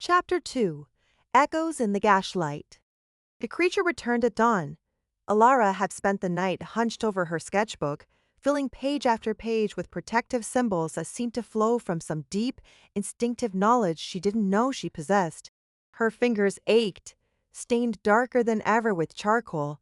Chapter 2. Echoes in the Gaslight. The creature returned at dawn. Alara had spent the night hunched over her sketchbook, filling page after page with protective symbols that seemed to flow from some deep, instinctive knowledge she didn't know she possessed. Her fingers ached, stained darker than ever with charcoal,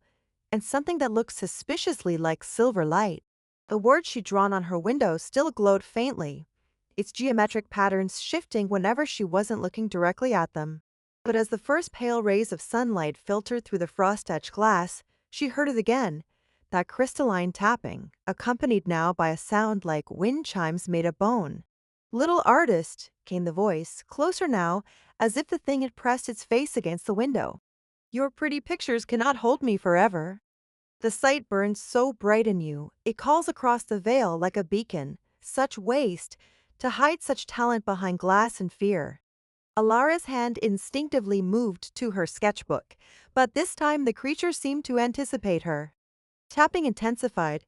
and something that looked suspiciously like silver light. The word she'd drawn on her window still glowed faintly, its geometric patterns shifting whenever she wasn't looking directly at them. But as the first pale rays of sunlight filtered through the frost-etched glass, she heard it again, that crystalline tapping, accompanied now by a sound like wind chimes made of bone. "Little artist," came the voice, closer now, as if the thing had pressed its face against the window. "Your pretty pictures cannot hold me forever. The sight burns so bright in you, it calls across the veil like a beacon. Such waste, to hide such talent behind glass and fear." Alara's hand instinctively moved to her sketchbook, but this time the creature seemed to anticipate her. Tapping intensified,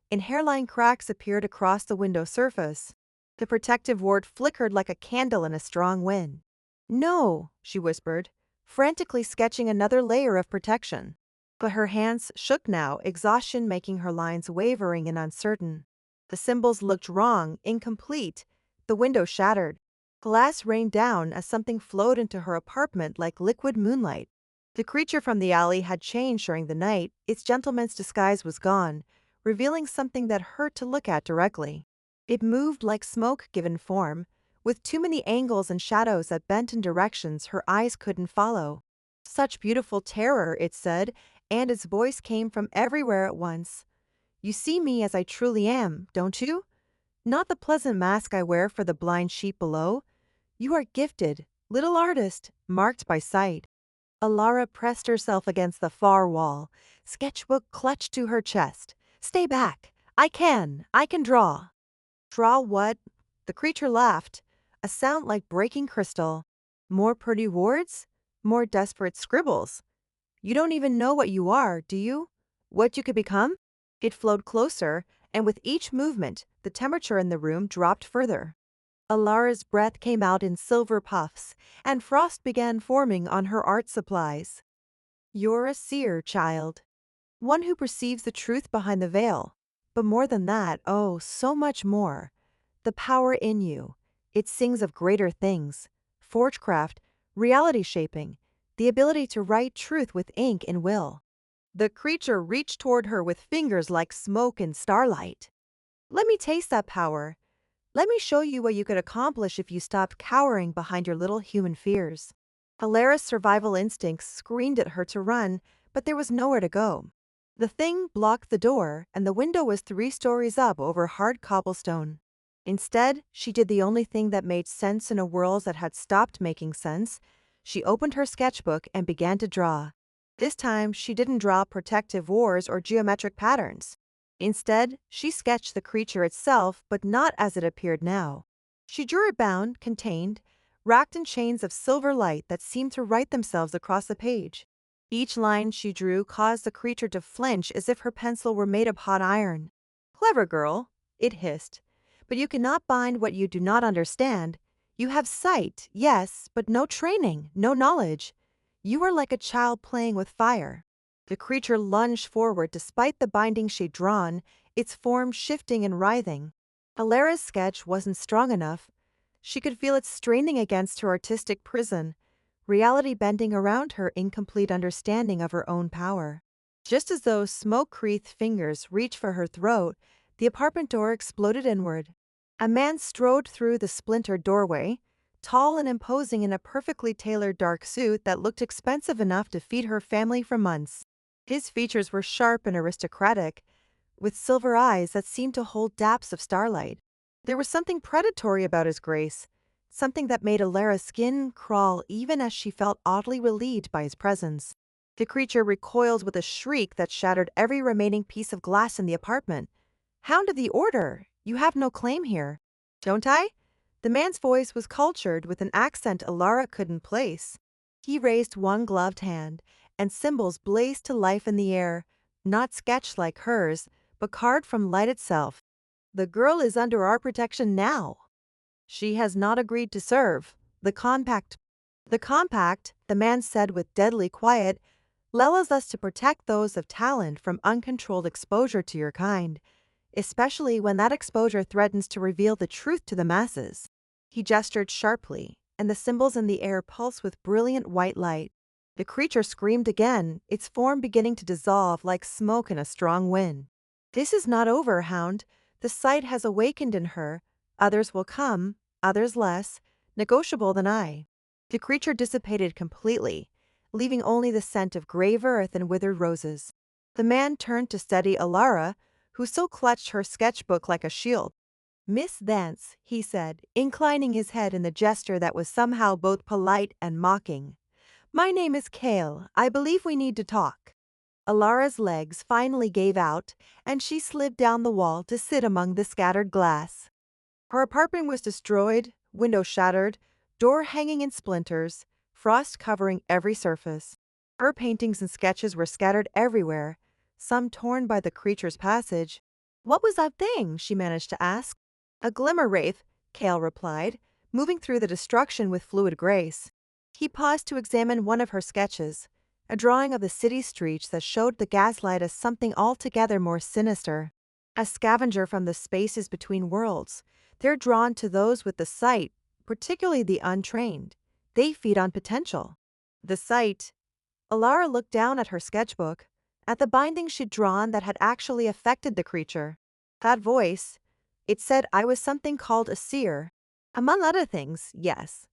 and hairline cracks appeared across the window surface. The protective ward flickered like a candle in a strong wind. "No," she whispered, frantically sketching another layer of protection. But her hands shook now, exhaustion making her lines wavering and uncertain. The symbols looked wrong, incomplete. The window shattered. Glass rained down as something flowed into her apartment like liquid moonlight. The creature from the alley had changed during the night. Its gentleman's disguise was gone, revealing something that hurt to look at directly. It moved like smoke given form, with too many angles and shadows that bent in directions her eyes couldn't follow. "Such beautiful terror," it said, and its voice came from everywhere at once. "You see me as I truly am, don't you? Not the pleasant mask I wear for the blind sheep below. You are gifted, little artist, marked by sight." Alara pressed herself against the far wall, sketchbook clutched to her chest. "Stay back. I can draw." "Draw what?" The creature laughed, a sound like breaking crystal. "More pretty words? More desperate scribbles? You don't even know what you are, do you? What you could become?" It flowed closer, and with each movement, the temperature in the room dropped further. Alara's breath came out in silver puffs, and frost began forming on her art supplies. "You're a seer, child. One who perceives the truth behind the veil. But more than that, oh, so much more. The power in you. It sings of greater things. Forgecraft, reality shaping, the ability to write truth with ink and will." The creature reached toward her with fingers like smoke and starlight. "Let me taste that power. Let me show you what you could accomplish if you stopped cowering behind your little human fears." Alara's survival instincts screamed at her to run, but there was nowhere to go. The thing blocked the door, and the window was 3 stories up over hard cobblestone. Instead, she did the only thing that made sense in a world that had stopped making sense. She opened her sketchbook and began to draw. This time, she didn't draw protective wars or geometric patterns. Instead, she sketched the creature itself, but not as it appeared now. She drew it bound, contained, racked in chains of silver light that seemed to write themselves across the page. Each line she drew caused the creature to flinch as if her pencil were made of hot iron. "Clever girl," it hissed, "but you cannot bind what you do not understand. You have sight, yes, but no training, no knowledge. You are like a child playing with fire." The creature lunged forward despite the binding she'd drawn, its form shifting and writhing. Alara's sketch wasn't strong enough. She could feel it straining against her artistic prison, reality bending around her incomplete understanding of her own power. Just as though smoke-wreathed fingers reached for her throat, the apartment door exploded inward. A man strode through the splintered doorway, tall and imposing in a perfectly tailored dark suit that looked expensive enough to feed her family for months. His features were sharp and aristocratic, with silver eyes that seemed to hold daps of starlight. There was something predatory about his grace, something that made Alara's skin crawl even as she felt oddly relieved by his presence. The creature recoiled with a shriek that shattered every remaining piece of glass in the apartment. "Hound of the Order, you have no claim here." "Don't I?" The man's voice was cultured with an accent Alara couldn't place. He raised one gloved hand, and symbols blazed to life in the air, not sketched like hers, but carved from light itself. "The girl is under our protection now. She has not agreed to serve. The compact The compact, the man said with deadly quiet, allows us to protect those of talent from uncontrolled exposure to your kind, especially when that exposure threatens to reveal the truth to the masses. He gestured sharply, and the symbols in the air pulsed with brilliant white light. The creature screamed again, its form beginning to dissolve like smoke in a strong wind. This is not over, Hound. The sight has awakened in her. Others will come, others less, negotiable than I. The creature dissipated completely, leaving only the scent of grave earth and withered roses. The man turned to steady Alara, who still clutched her sketchbook like a shield. Miss Vance, he said, inclining his head in the gesture that was somehow both polite and mocking. My name is Kale. I believe we need to talk. Alara's legs finally gave out, and she slid down the wall to sit among the scattered glass. Her apartment was destroyed, window shattered, door hanging in splinters, frost covering every surface. Her paintings and sketches were scattered everywhere, some torn by the creature's passage. What was that thing? She managed to ask. A glimmer wraith, Kale replied, moving through the destruction with fluid grace. He paused to examine one of her sketches, a drawing of the city streets that showed the gaslight as something altogether more sinister. A scavenger from the spaces between worlds, they're drawn to those with the sight, particularly the untrained. They feed on potential. The sight. Alara looked down at her sketchbook, at the binding she'd drawn that had actually affected the creature. That voice, it said I was something called a seer. Among other things, yes.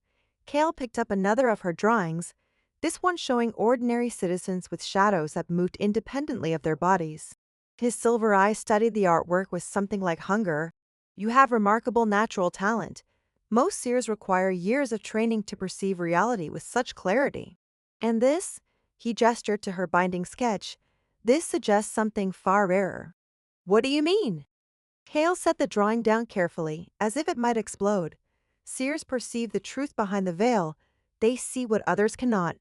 Kale picked up another of her drawings, this one showing ordinary citizens with shadows that moved independently of their bodies. His silver eyes studied the artwork with something like hunger. You have remarkable natural talent. Most seers require years of training to perceive reality with such clarity. And this, he gestured to her binding sketch, this suggests something far rarer. What do you mean? Kale set the drawing down carefully, as if it might explode. Seers perceive the truth behind the veil. They see what others cannot.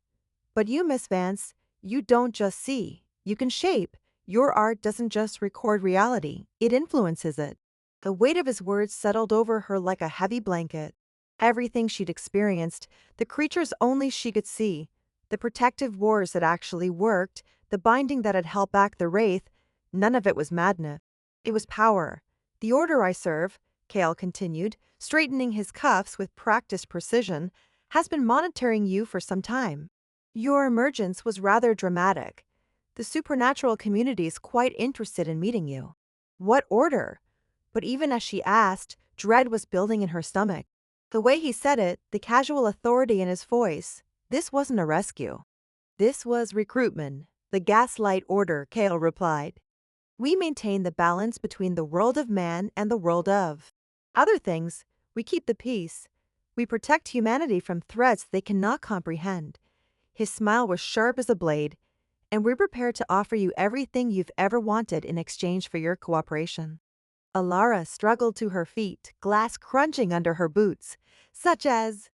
But you, Miss Vance, you don't just see. You can shape. Your art doesn't just record reality, it influences it. The weight of his words settled over her like a heavy blanket. Everything she'd experienced, the creatures only she could see, the protective wars that actually worked, the binding that had held back the wraith, none of it was madness. It was power. The order I serve, Kale continued, straightening his cuffs with practiced precision, has been monitoring you for some time. Your emergence was rather dramatic. The supernatural community is quite interested in meeting you. What order? But even as she asked, dread was building in her stomach. The way he said it, the casual authority in his voice, this wasn't a rescue. This was recruitment, the Gaslight Order, Kale replied. We maintain the balance between the world of man and the world of other things. We keep the peace. We protect humanity from threats they cannot comprehend. His smile was sharp as a blade, and we're prepared to offer you everything you've ever wanted in exchange for your cooperation. Alara struggled to her feet, glass crunching under her boots, such as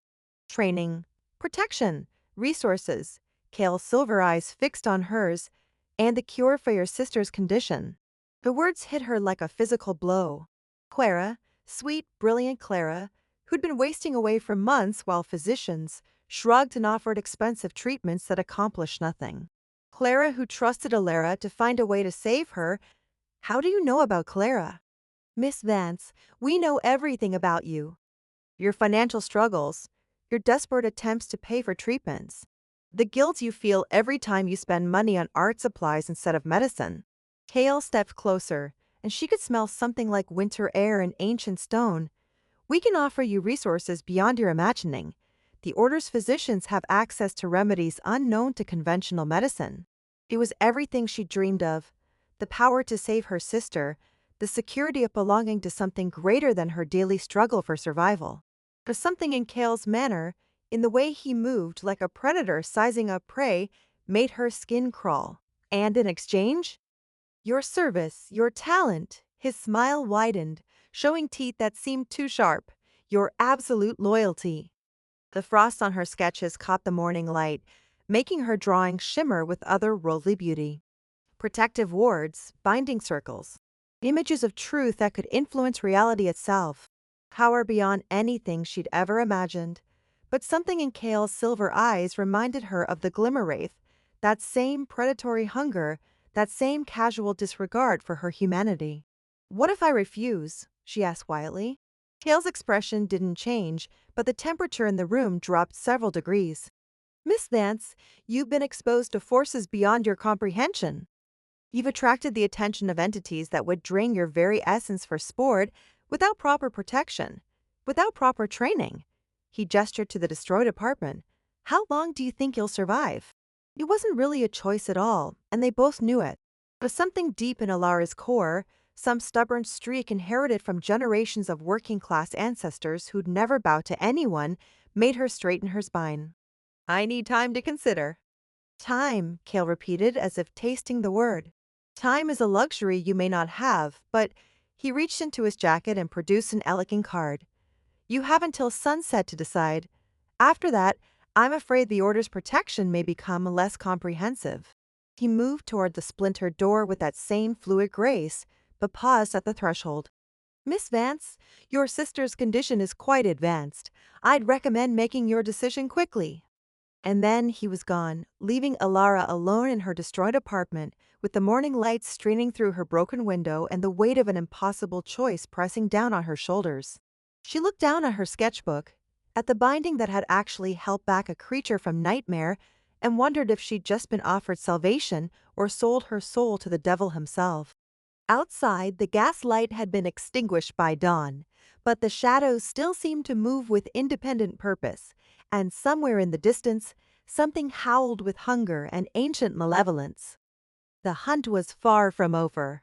training, protection, resources, Kale's silver eyes fixed on hers, and the cure for your sister's condition. The words hit her like a physical blow. Clara, sweet, brilliant Clara, who'd been wasting away for months while physicians shrugged and offered expensive treatments that accomplished nothing. Clara, who trusted Alara to find a way to save her. How do you know about Clara? Miss Vance, we know everything about you. Your financial struggles, your desperate attempts to pay for treatments, the guilt you feel every time you spend money on art supplies instead of medicine. Kale stepped closer, and she could smell something like winter air and ancient stone. We can offer you resources beyond your imagining. The Order's physicians have access to remedies unknown to conventional medicine. It was everything she dreamed of. The power to save her sister, the security of belonging to something greater than her daily struggle for survival. But something in Kale's manner, in the way he moved like a predator sizing up prey, made her skin crawl. And in exchange? Your service, your talent. His smile widened, showing teeth that seemed too sharp. Your absolute loyalty. The frost on her sketches caught the morning light, making her drawing shimmer with otherworldly beauty. Protective wards, binding circles, images of truth that could influence reality itself. Power beyond anything she'd ever imagined. But something in Kale's silver eyes reminded her of the Glimmer Wraith, that same predatory hunger, that same casual disregard for her humanity. "What if I refuse?" she asked quietly. Kale's expression didn't change, but the temperature in the room dropped several degrees. "Miss Vance, you've been exposed to forces beyond your comprehension. You've attracted the attention of entities that would drain your very essence for sport without proper protection, without proper training." He gestured to the destroyed apartment. "How long do you think you'll survive?" It wasn't really a choice at all, and they both knew it. But something deep in Alara's core, some stubborn streak inherited from generations of working-class ancestors who'd never bowed to anyone, made her straighten her spine. "I need time to consider." "Time," Kale repeated as if tasting the word. "Time is a luxury you may not have, but—" He reached into his jacket and produced an elegant card. "You have until sunset to decide. After that, I'm afraid the Order's protection may become less comprehensive." He moved toward the splintered door with that same fluid grace, but paused at the threshold. "Miss Vance, your sister's condition is quite advanced. I'd recommend making your decision quickly." And then he was gone, leaving Alara alone in her destroyed apartment, with the morning light streaming through her broken window and the weight of an impossible choice pressing down on her shoulders. She looked down at her sketchbook, at the binding that had actually held back a creature from nightmare, and wondered if she'd just been offered salvation or sold her soul to the devil himself. Outside, the gaslight had been extinguished by dawn, but the shadows still seemed to move with independent purpose, and somewhere in the distance, something howled with hunger and ancient malevolence. The hunt was far from over.